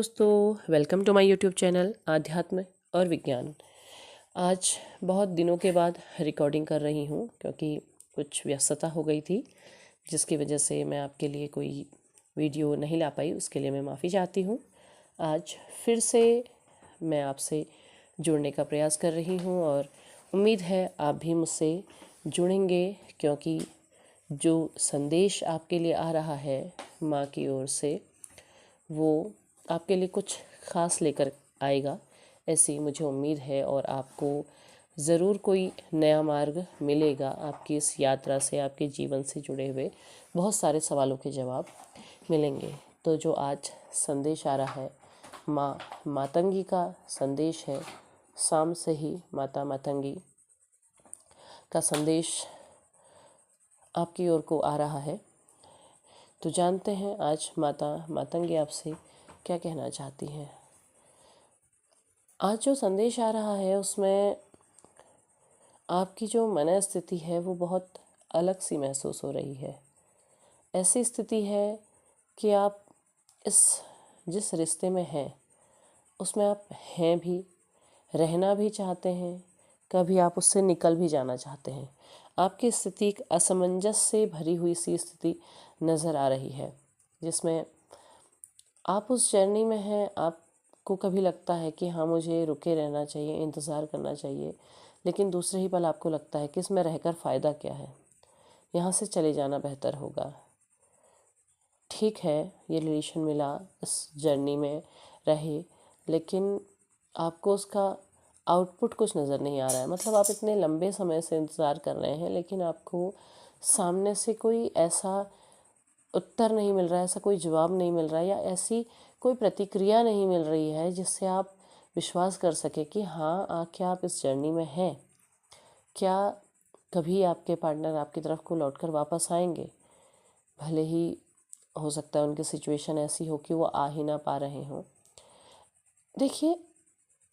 दोस्तों, welcome to my YouTube channel आध्यात्म और विज्ञान। आज बहुत दिनों के बाद रिकॉर्डिंग कर रही हूँ क्योंकि कुछ व्यस्तता हो गई थी, जिसकी वजह से मैं आपके लिए कोई वीडियो नहीं ला पाई। उसके लिए मैं माफ़ी चाहती हूँ। आज फिर से मैं आपसे जुड़ने का प्रयास कर रही हूँ और उम्मीद है आप भी मुझसे जुड़ेंगे, क्योंकि जो संदेश आपके लिए आ रहा है माँ की ओर से, वो आपके लिए कुछ ख़ास लेकर आएगा, ऐसी मुझे उम्मीद है। और आपको ज़रूर कोई नया मार्ग मिलेगा। आपकी इस यात्रा से, आपके जीवन से जुड़े हुए बहुत सारे सवालों के जवाब मिलेंगे। तो जो आज संदेश आ रहा है, माँ मातंगी का संदेश है। शाम से ही माता मातंगी का संदेश आपकी ओर को आ रहा है। तो जानते हैं आज माता मातंगी आपसे क्या कहना चाहती हैं। आज जो संदेश आ रहा है उसमें आपकी जो मनस्थिति है वो बहुत अलग सी महसूस हो रही है। ऐसी स्थिति है कि आप जिस रिश्ते में हैं उसमें आप हैं भी, रहना भी चाहते हैं, कभी आप उससे निकल भी जाना चाहते हैं। आपकी स्थिति एक असमंजस से भरी हुई सी स्थिति नज़र आ रही है, जिसमें आप उस जर्नी में हैं। आपको कभी लगता है कि हाँ, मुझे रुके रहना चाहिए, इंतज़ार करना चाहिए, लेकिन दूसरे ही पल आपको लगता है कि इसमें रहकर फ़ायदा क्या है, यहाँ से चले जाना बेहतर होगा। ठीक है, ये रिलेशन मिला, इस जर्नी में रहे, लेकिन आपको उसका आउटपुट कुछ नज़र नहीं आ रहा है। मतलब आप इतने लंबे समय से इंतज़ार कर रहे हैं, लेकिन आपको सामने से कोई ऐसा उत्तर नहीं मिल रहा है, ऐसा कोई जवाब नहीं मिल रहा है, या ऐसी कोई प्रतिक्रिया नहीं मिल रही है जिससे आप विश्वास कर सके कि हाँ, क्या आप इस जर्नी में हैं। क्या कभी आपके पार्टनर आपकी तरफ को लौटकर वापस आएंगे? भले ही हो सकता है उनकी सिचुएशन ऐसी हो कि वो आ ही ना पा रहे हों। देखिए,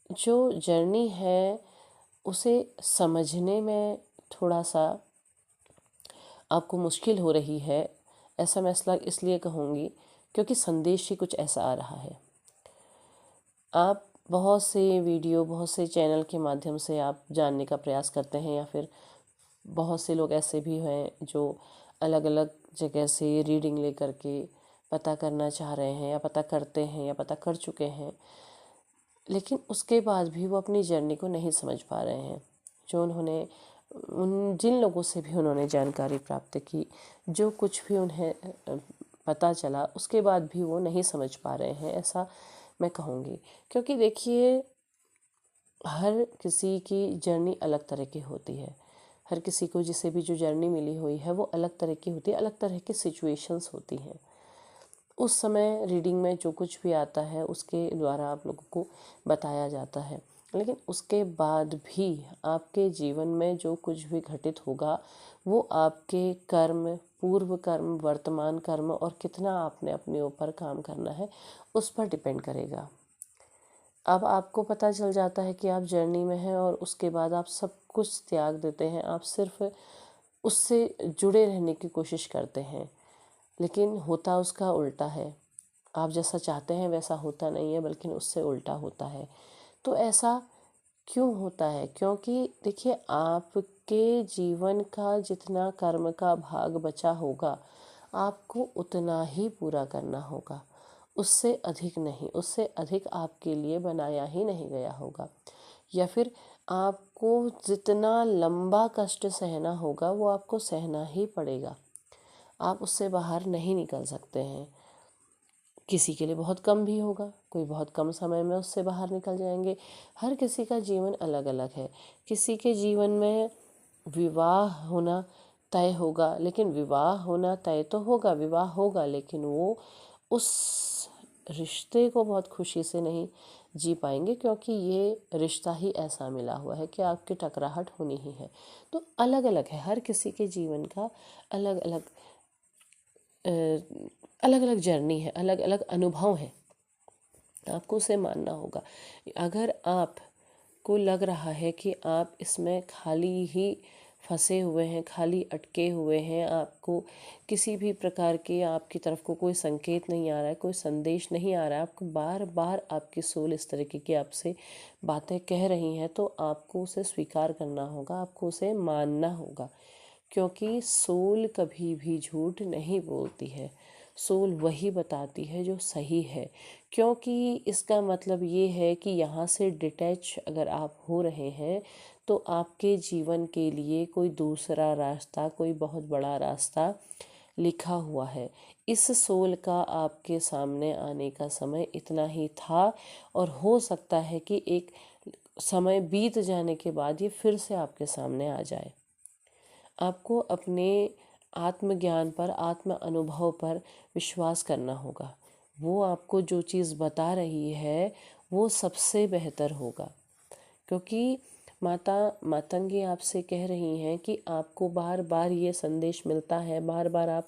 जो जर्नी है उसे समझने में थोड़ा सा आपको मुश्किल हो रही है। ऐसा मैं इसलिए कहूँगी क्योंकि संदेश ही कुछ ऐसा आ रहा है। आप बहुत से वीडियो, बहुत से चैनल के माध्यम से आप जानने का प्रयास करते हैं, या फिर बहुत से लोग ऐसे भी हैं जो अलग अलग जगह से रीडिंग लेकर के पता करना चाह रहे हैं, या पता करते हैं, या पता कर चुके हैं, लेकिन उसके बाद भी वो अपनी जर्नी को नहीं समझ पा रहे हैं। जो जिन लोगों से भी उन्होंने जानकारी प्राप्त की, जो कुछ भी उन्हें पता चला, उसके बाद भी वो नहीं समझ पा रहे हैं, ऐसा मैं कहूँगी। क्योंकि देखिए, हर किसी की जर्नी अलग तरह की होती है। हर किसी को जिसे भी जो जर्नी मिली हुई है वो अलग तरह की होती है, अलग तरह की सिचुएशंस होती हैं। उस समय रीडिंग में जो कुछ भी आता है उसके द्वारा आप लोगों को बताया जाता है, लेकिन उसके बाद भी आपके जीवन में जो कुछ भी घटित होगा वो आपके कर्म, पूर्व कर्म, वर्तमान कर्म और कितना आपने अपने ऊपर काम करना है उस पर डिपेंड करेगा। अब आपको पता चल जाता है कि आप जर्नी में हैं और उसके बाद आप सब कुछ त्याग देते हैं। आप सिर्फ उससे जुड़े रहने की कोशिश करते हैं, लेकिन होता उसका उल्टा है। आप जैसा चाहते हैं वैसा होता नहीं है, बल्कि उससे उल्टा होता है। तो ऐसा क्यों होता है? क्योंकि देखिए, आपके जीवन का जितना कर्म का भाग बचा होगा आपको उतना ही पूरा करना होगा, उससे अधिक नहीं। उससे अधिक आपके लिए बनाया ही नहीं गया होगा, या फिर आपको जितना लंबा कष्ट सहना होगा वो आपको सहना ही पड़ेगा। आप उससे बाहर नहीं निकल सकते हैं। किसी के लिए बहुत कम भी होगा, कोई बहुत कम समय में उससे बाहर निकल जाएंगे। हर किसी का जीवन अलग अलग है। किसी के जीवन में विवाह होना तय होगा, लेकिन विवाह होना तय तो होगा, विवाह होगा, लेकिन वो उस रिश्ते को बहुत खुशी से नहीं जी पाएंगे, क्योंकि ये रिश्ता ही ऐसा मिला हुआ है कि आपकी टकराहट होनी ही है। तो अलग अलग है, हर किसी के जीवन का अलग अलग अलग अलग जर्नी है, अलग अलग अनुभव है। आपको उसे मानना होगा। अगर आपको लग रहा है कि आप इसमें खाली ही फंसे हुए हैं, खाली अटके हुए हैं, आपको किसी भी प्रकार के आपकी तरफ को कोई संकेत नहीं आ रहा है, कोई संदेश नहीं आ रहा है, आपको बार बार आपकी सोल इस तरीके की आपसे बातें कह रही हैं, तो आपको उसे स्वीकार करना होगा, आपको उसे मानना होगा। क्योंकि सोल कभी भी झूठ नहीं बोलती है, सोल वही बताती है जो सही है। क्योंकि इसका मतलब ये है कि यहाँ से डिटैच अगर आप हो रहे हैं तो आपके जीवन के लिए कोई दूसरा रास्ता, कोई बहुत बड़ा रास्ता लिखा हुआ है। इस सोल का आपके सामने आने का समय इतना ही था, और हो सकता है कि एक समय बीत जाने के बाद ये फिर से आपके सामने आ जाए। आपको अपने आत्मज्ञान पर, आत्म अनुभव पर विश्वास करना होगा। वो आपको जो चीज़ बता रही है वो सबसे बेहतर होगा। क्योंकि माता मातंगी आपसे कह रही हैं कि आपको बार बार ये संदेश मिलता है, बार बार आप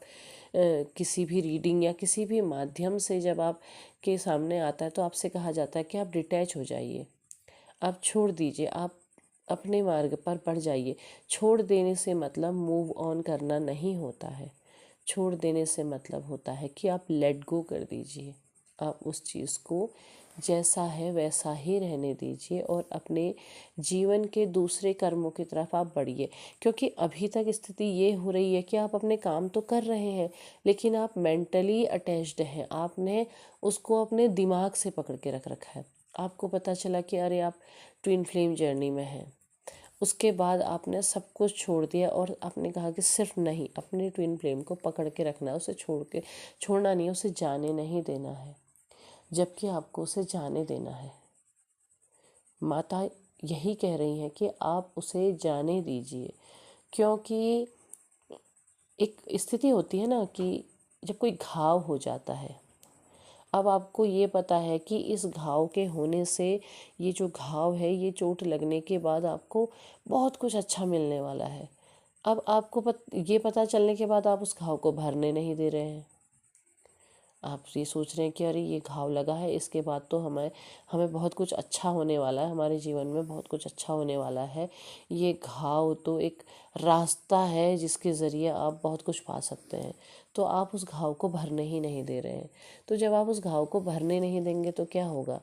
किसी भी रीडिंग या किसी भी माध्यम से जब आप के सामने आता है तो आपसे कहा जाता है कि आप डिटैच हो जाइए, आप छोड़ दीजिए, आप अपने मार्ग पर बढ़ जाइए। छोड़ देने से मतलब मूव ऑन करना नहीं होता है। छोड़ देने से मतलब होता है कि आप लेट गो कर दीजिए, आप उस चीज़ को जैसा है वैसा ही रहने दीजिए और अपने जीवन के दूसरे कर्मों की तरफ आप बढ़िए। क्योंकि अभी तक स्थिति ये हो रही है कि आप अपने काम तो कर रहे हैं, लेकिन आप मेंटली अटैच्ड हैं, आपने उसको अपने दिमाग से पकड़ के रख रखा है। आपको पता चला कि अरे आप ट्विन फ्लेम जर्नी में हैं, उसके बाद आपने सब कुछ छोड़ दिया और आपने कहा कि सिर्फ नहीं, अपने ट्विन फ्लेम को पकड़ के रखना है, उसे छोड़ना नहीं, उसे जाने नहीं देना है, जबकि आपको उसे जाने देना है। माता यही कह रही हैं कि आप उसे जाने दीजिए। क्योंकि एक स्थिति होती है ना कि जब कोई घाव हो जाता है, अब आपको ये पता है कि इस घाव के होने से, ये जो घाव है, ये चोट लगने के बाद आपको बहुत कुछ अच्छा मिलने वाला है। अब आपको ये पता चलने के बाद आप उस घाव को भरने नहीं दे रहे हैं। आप ये सोच रहे हैं कि अरे ये घाव लगा है, इसके बाद तो हमें हमें बहुत कुछ अच्छा होने वाला है, हमारे जीवन में बहुत कुछ अच्छा होने वाला है। ये घाव तो एक रास्ता है जिसके ज़रिए आप बहुत कुछ पा सकते हैं, तो आप उस घाव को भरने ही नहीं दे रहे हैं। तो जब आप उस घाव को भरने नहीं देंगे तो क्या होगा,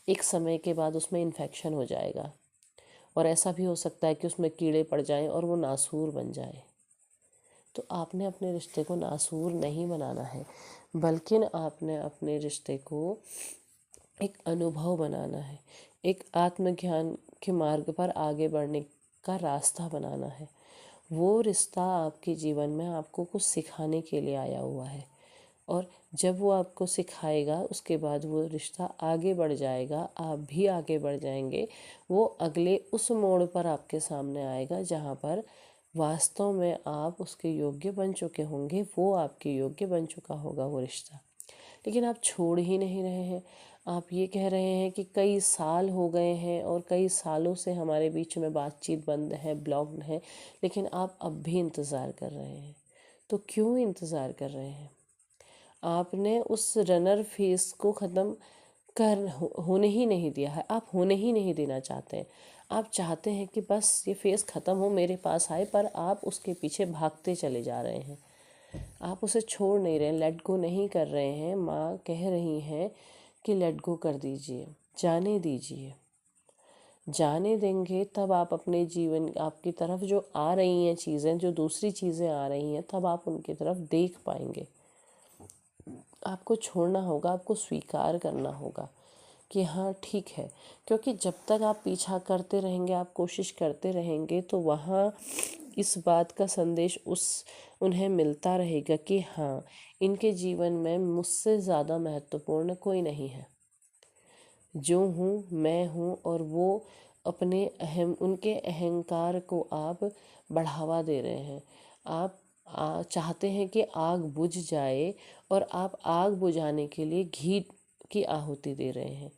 एक समय के बाद उसमें इन्फेक्शन हो जाएगा, और ऐसा भी हो सकता है कि उसमें कीड़े पड़ जाएं और वो नासूर बन जाए। तो आपने अपने रिश्ते को नासूर नहीं बनाना है, बल्कि आपने अपने रिश्ते को एक अनुभव बनाना है, एक आत्मज्ञान के मार्ग पर आगे बढ़ने का रास्ता बनाना है। वो रिश्ता आपके जीवन में आपको कुछ सिखाने के लिए आया हुआ है, और जब वो आपको सिखाएगा उसके बाद वो रिश्ता आगे बढ़ जाएगा, आप भी आगे बढ़ जाएंगे। वो अगले उस मोड़ पर आपके सामने आएगा जहाँ पर वास्तव में आप उसके योग्य बन चुके होंगे, वो आपके योग्य बन चुका होगा वो रिश्ता। लेकिन आप छोड़ ही नहीं रहे हैं। आप ये कह रहे हैं कि कई साल हो गए हैं और कई सालों से हमारे बीच में बातचीत बंद है, ब्लॉक्ड है, लेकिन आप अब भी इंतज़ार कर रहे हैं। तो क्यों इंतज़ार कर रहे हैं? आपने उस रनर फेस को ख़त्म होने ही नहीं दिया है, आप होने ही नहीं देना चाहते हैं। आप चाहते हैं कि बस ये फेस ख़त्म हो, मेरे पास आए, पर आप उसके पीछे भागते चले जा रहे हैं। आप उसे छोड़ नहीं रहे हैं, लेट गो नहीं कर रहे हैं। माँ कह रही हैं कि लेट गो कर दीजिए, जाने दीजिए। जाने देंगे तब आप अपने जीवन, आपकी तरफ जो आ रही हैं चीज़ें, जो दूसरी चीज़ें आ रही हैं, तब आप उनकी तरफ देख पाएंगे। आपको छोड़ना होगा, आपको स्वीकार करना होगा कि हाँ ठीक है। क्योंकि जब तक आप पीछा करते रहेंगे, आप कोशिश करते रहेंगे, तो वहाँ इस बात का संदेश उन्हें मिलता रहेगा कि हाँ, इनके जीवन में मुझसे ज़्यादा महत्वपूर्ण कोई नहीं है। जो हूँ मैं हूँ, और वो अपने उनके अहंकार को आप बढ़ावा दे रहे हैं। आप चाहते हैं कि आग बुझ जाए, और आप आग बुझाने के लिए घी की आहुति दे रहे हैं।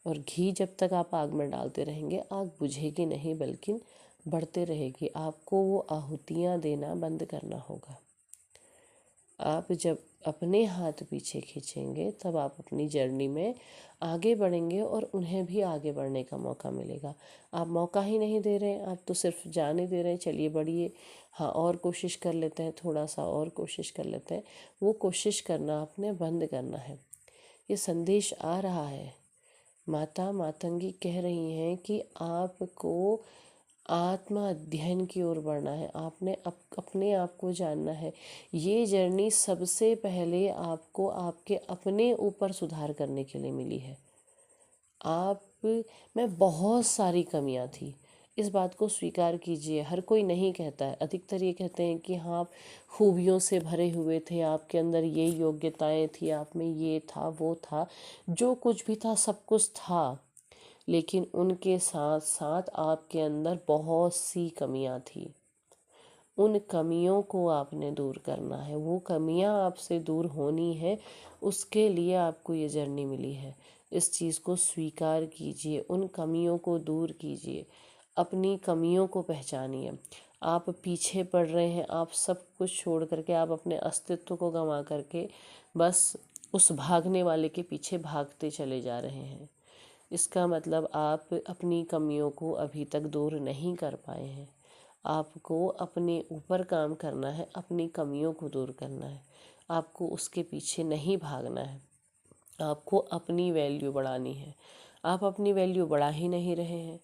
और घी जब तक आप आग में डालते रहेंगे, आग बुझेगी नहीं बल्कि बढ़ते रहेगी। आपको वो आहुतियाँ देना बंद करना होगा। आप जब अपने हाथ पीछे खींचेंगे तब आप अपनी जर्नी में आगे बढ़ेंगे और उन्हें भी आगे बढ़ने का मौका मिलेगा। आप मौका ही नहीं दे रहे हैं, आप तो सिर्फ जाने दे रहे हैं, चलिए बढ़िए, हाँ और कोशिश कर लेते हैं, थोड़ा सा और कोशिश कर लेते हैं। वो कोशिश करना आपने बंद करना है। ये संदेश आ रहा है, माता मातंगी कह रही हैं कि आपको आत्मा अध्ययन की ओर बढ़ना है, आपने अपने आप को जानना है। ये जर्नी सबसे पहले आपको आपके अपने ऊपर सुधार करने के लिए मिली है। आप में बहुत सारी कमियां थी, इस बात को स्वीकार कीजिए। हर कोई नहीं कहता है, अधिकतर ये कहते हैं कि हाँ आप खूबियों से भरे हुए थे, आपके अंदर ये योग्यताएं थी, आप में ये था वो था, जो कुछ भी था सब कुछ था। लेकिन उनके साथ साथ आपके अंदर बहुत सी कमियां थी। उन कमियों को आपने दूर करना है, वो कमियां आपसे दूर होनी है, उसके लिए आपको ये जर्नी मिली है। इस चीज़ को स्वीकार कीजिए, उन कमियों को दूर कीजिए, अपनी कमियों को पहचानिए। आप पीछे पड़ रहे हैं, आप सब कुछ छोड़ करके, आप अपने अस्तित्व को गंवा करके बस उस भागने वाले के पीछे भागते चले जा रहे हैं। इसका मतलब आप अपनी कमियों को अभी तक दूर नहीं कर पाए हैं। आपको अपने ऊपर काम करना है, अपनी कमियों को दूर करना है, आपको उसके पीछे नहीं भागना है, आपको अपनी वैल्यू बढ़ानी है। आप अपनी वैल्यू बढ़ा ही नहीं रहे हैं,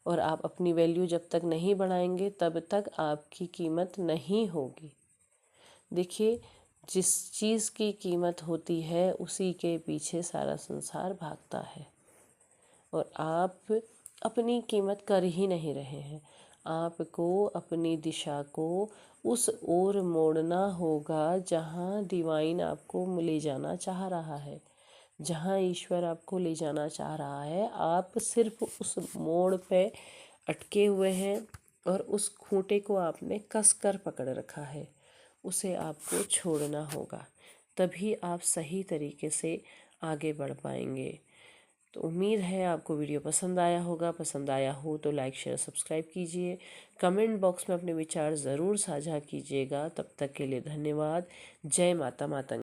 और आप अपनी वैल्यू जब तक नहीं बढ़ाएंगे तब तक आपकी कीमत नहीं होगी। देखिए, जिस चीज़ की कीमत होती है उसी के पीछे सारा संसार भागता है, और आप अपनी कीमत कर ही नहीं रहे हैं। आपको अपनी दिशा को उस ओर मोड़ना होगा जहाँ डिवाइन आपको ले जाना चाह रहा है, जहाँ ईश्वर आपको ले जाना चाह रहा है। आप सिर्फ उस मोड़ पे अटके हुए हैं और उस खूंटे को आपने कस कर पकड़ रखा है, उसे आपको छोड़ना होगा, तभी आप सही तरीके से आगे बढ़ पाएंगे। तो उम्मीद है आपको वीडियो पसंद आया होगा। पसंद आया हो तो लाइक शेयर सब्सक्राइब कीजिए। कमेंट बॉक्स में अपने विचार ज़रूर साझा कीजिएगा। तब तक के लिए धन्यवाद। जय माता मातंगी।